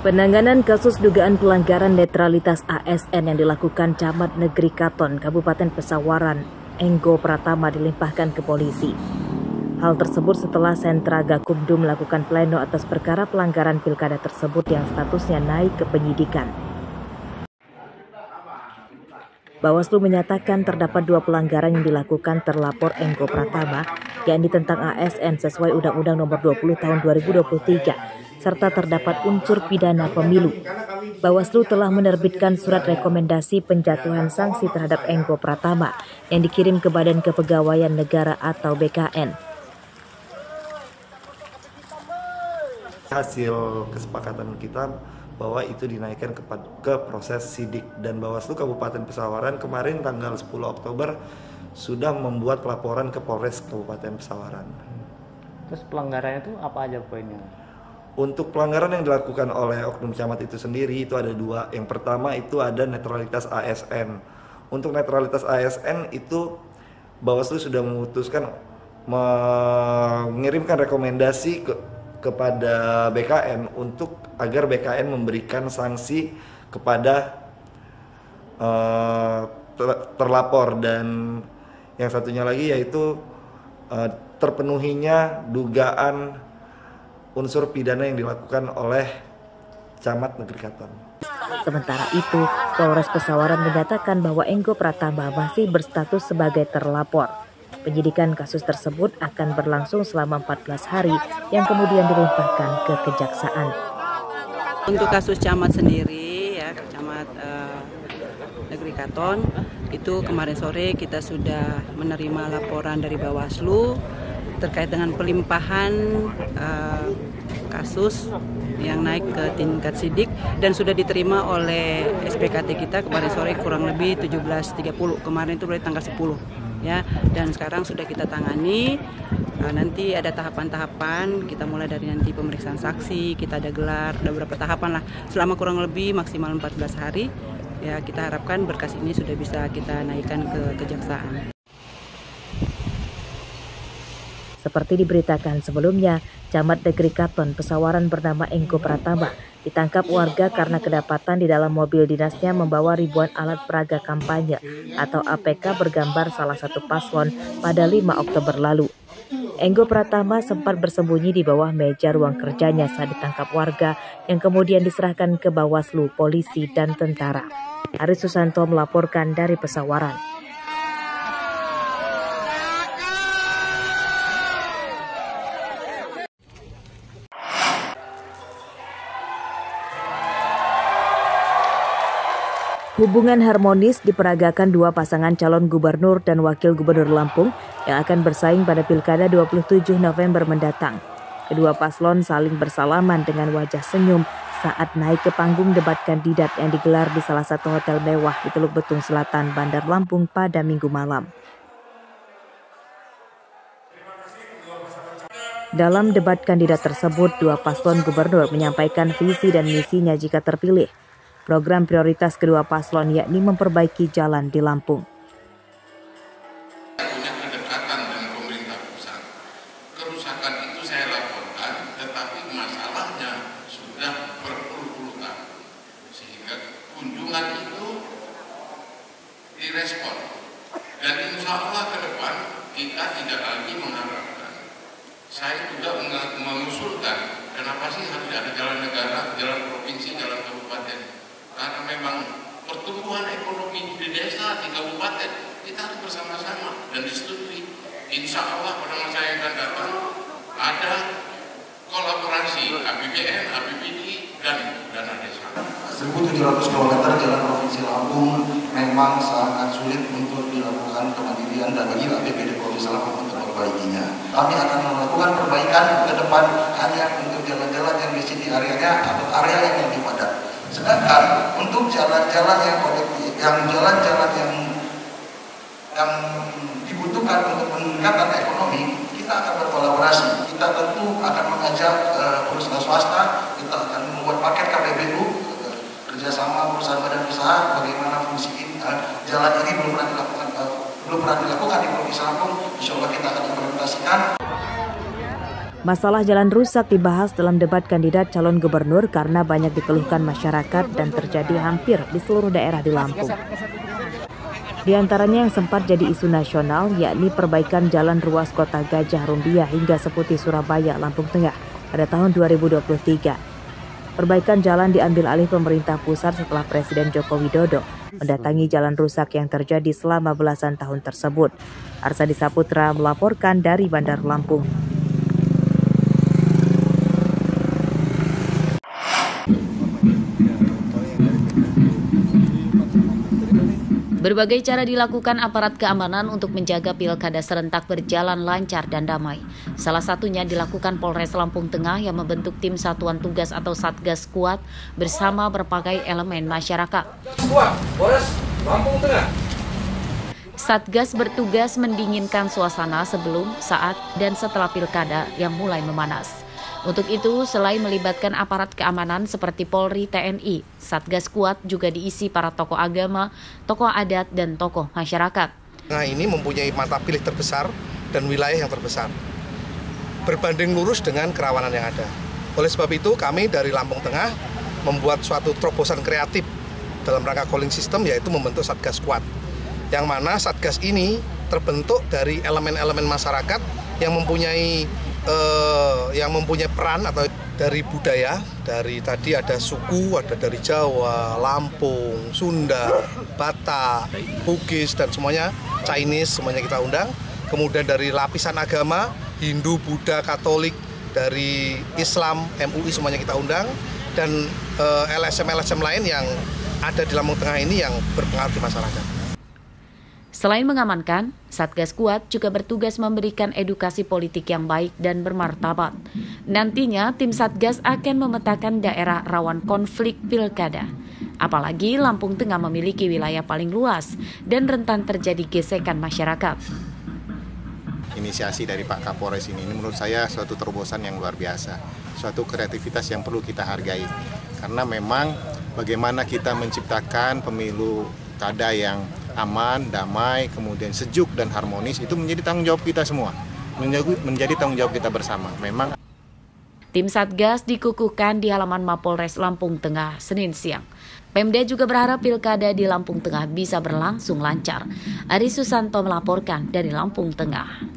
Penanganan kasus dugaan pelanggaran netralitas ASN yang dilakukan Camat Negeri Katon, Kabupaten Pesawaran, Enggo Pratama dilimpahkan ke polisi. Hal tersebut setelah Sentra Gakumdu melakukan pleno atas perkara pelanggaran pilkada tersebut yang statusnya naik ke penyidikan. Bawaslu menyatakan terdapat 2 pelanggaran yang dilakukan terlapor Enggo Pratama, yakni tentang ASN sesuai Undang-Undang Nomor 20 Tahun 2023, serta terdapat unsur pidana pemilu. Bawaslu telah menerbitkan surat rekomendasi penjatuhan sanksi terhadap Enggo Pratama yang dikirim ke Badan Kepegawaian Negara atau BKN. Hasil kesepakatan kita bahwa itu dinaikkan ke proses sidik, dan Bawaslu Kabupaten Pesawaran kemarin tanggal 10 Oktober sudah membuat laporan ke Polres Kabupaten Pesawaran. Terus pelanggarannya itu apa aja poinnya? Untuk pelanggaran yang dilakukan oleh oknum camat itu sendiri itu ada 2. Yang pertama itu ada netralitas ASN. Untuk netralitas ASN itu Bawaslu sudah memutuskan mengirimkan rekomendasi kepada BKN untuk agar BKN memberikan sanksi kepada terlapor, dan yang satunya lagi yaitu terpenuhinya dugaan unsur pidana yang dilakukan oleh Camat Negeri Katon. Sementara itu, Polres Pesawaran menyatakan bahwa Enggo Pratama masih berstatus sebagai terlapor. Penyidikan kasus tersebut akan berlangsung selama 14 hari yang kemudian dilimpahkan ke kejaksaan. Untuk kasus camat sendiri, ya, Camat Negeri Katon, itu kemarin sore kita sudah menerima laporan dari Bawaslu terkait dengan pelimpahan kasus yang naik ke tingkat sidik dan sudah diterima oleh SPKT kita kemarin sore kurang lebih 17.30, kemarin itu berarti tanggal 10. Ya, dan sekarang sudah kita tangani. Nanti ada tahapan-tahapan, kita mulai dari nanti pemeriksaan saksi, kita ada gelar, ada beberapa tahapan lah. Selama kurang lebih maksimal 14 hari, ya kita harapkan berkas ini sudah bisa kita naikkan ke kejaksaan. Seperti diberitakan sebelumnya, Camat Negeri Katon Pesawaran bernama Enggo Pratama ditangkap warga karena kedapatan di dalam mobil dinasnya membawa ribuan alat peraga kampanye atau APK bergambar salah satu paslon pada 5 Oktober lalu. Enggo Pratama sempat bersembunyi di bawah meja ruang kerjanya saat ditangkap warga yang kemudian diserahkan ke Bawaslu, polisi, dan tentara. Aris Susanto melaporkan dari Pesawaran. Hubungan harmonis diperagakan 2 pasangan calon gubernur dan wakil gubernur Lampung yang akan bersaing pada Pilkada 27 November mendatang. Kedua paslon saling bersalaman dengan wajah senyum saat naik ke panggung debat kandidat yang digelar di salah satu hotel mewah di Teluk Betung Selatan, Bandar Lampung pada Minggu malam. Dalam debat kandidat tersebut, 2 paslon gubernur menyampaikan visi dan misinya jika terpilih. Program prioritas kedua paslon yakni memperbaiki jalan di Lampung. Punya kedekatan dengan pemerintah pusat. Kerusakan itu saya laporkan, tetapi masalahnya sudah berpuluh-puluh tahun. Sehingga kunjungan itu direspon. Dan insya Allah ke depan kita tidak lagi mengharapkan. Saya juga mengusulkan kenapa sih harus ada jalan negara, jalan provinsi, jalan kabupaten. Karena memang pertumbuhan ekonomi di desa, di kabupaten, kita harus bersama-sama dan disetujui. Insya Allah pada masa yang akan datang ada kolaborasi APBN, APBD, dan dana desa. 1.700 km jalan Provinsi Lampung memang sangat sulit untuk dilakukan kemandirian dan bagi APBD Provinsi Lampung untuk memperbaikinya. Kami akan melakukan perbaikan ke depan hanya untuk jalan-jalan yang di sini areanya atau area yang lebih padat. Sedangkan untuk jalan-jalan yang kolektif, yang jalan-jalan yang dibutuhkan untuk peningkatan ekonomi, kita akan berkolaborasi. Kita tentu akan mengajak perusahaan swasta, kita akan membuat paket KPBU, kerjasama perusahaan badan usaha, bagaimana fungsi ini. Jalan ini belum pernah dilakukan di Provinsi Lampung, insya Allah kita akan implementasikan. Masalah jalan rusak dibahas dalam debat kandidat calon gubernur karena banyak dikeluhkan masyarakat dan terjadi hampir di seluruh daerah di Lampung. Di antaranya yang sempat jadi isu nasional, yakni perbaikan jalan ruas Kota Gajah Rumbia hingga Seputih Surabaya, Lampung Tengah pada tahun 2023. Perbaikan jalan diambil alih pemerintah pusat setelah Presiden Joko Widodo mendatangi jalan rusak yang terjadi selama belasan tahun tersebut. Arsadi Saputra melaporkan dari Bandar Lampung. Berbagai cara dilakukan aparat keamanan untuk menjaga pilkada serentak berjalan lancar dan damai. Salah satunya dilakukan Polres Lampung Tengah yang membentuk tim satuan tugas atau Satgas Kuat bersama berbagai elemen masyarakat. Polres Lampung Tengah. Satgas bertugas mendinginkan suasana sebelum, saat, dan setelah pilkada yang mulai memanas. Untuk itu, selain melibatkan aparat keamanan seperti Polri, TNI, Satgas Kuat juga diisi para tokoh agama, tokoh adat, dan tokoh masyarakat. Nah, ini mempunyai mata pilih terbesar dan wilayah yang terbesar, berbanding lurus dengan kerawanan yang ada. Oleh sebab itu, kami dari Lampung Tengah membuat suatu terobosan kreatif dalam rangka calling system, yaitu membentuk Satgas Kuat. Yang mana Satgas ini terbentuk dari elemen-elemen masyarakat yang mempunyai peran atau dari budaya, dari tadi ada suku, ada dari Jawa, Lampung, Sunda, Batak, Bugis, dan semuanya Chinese, semuanya kita undang. Kemudian dari lapisan agama, Hindu, Buddha, Katolik, dari Islam, MUI, semuanya kita undang. Dan LSM-LSM lain yang ada di Lampung Tengah ini yang berpengaruh di masyarakat. Selain mengamankan, Satgas Kuat juga bertugas memberikan edukasi politik yang baik dan bermartabat. Nantinya, tim Satgas akan memetakan daerah rawan konflik pilkada. Apalagi Lampung Tengah memiliki wilayah paling luas dan rentan terjadi gesekan masyarakat. Inisiasi dari Pak Kapolres ini menurut saya suatu terobosan yang luar biasa, suatu kreativitas yang perlu kita hargai. Karena memang bagaimana kita menciptakan pemilu kada yang aman, damai, kemudian sejuk dan harmonis, itu menjadi tanggung jawab kita semua, menjadi tanggung jawab kita bersama. Memang tim Satgas dikukuhkan di halaman Mapolres Lampung Tengah Senin siang. Pemda juga berharap pilkada di Lampung Tengah bisa berlangsung lancar. Ari Susanto melaporkan dari Lampung Tengah.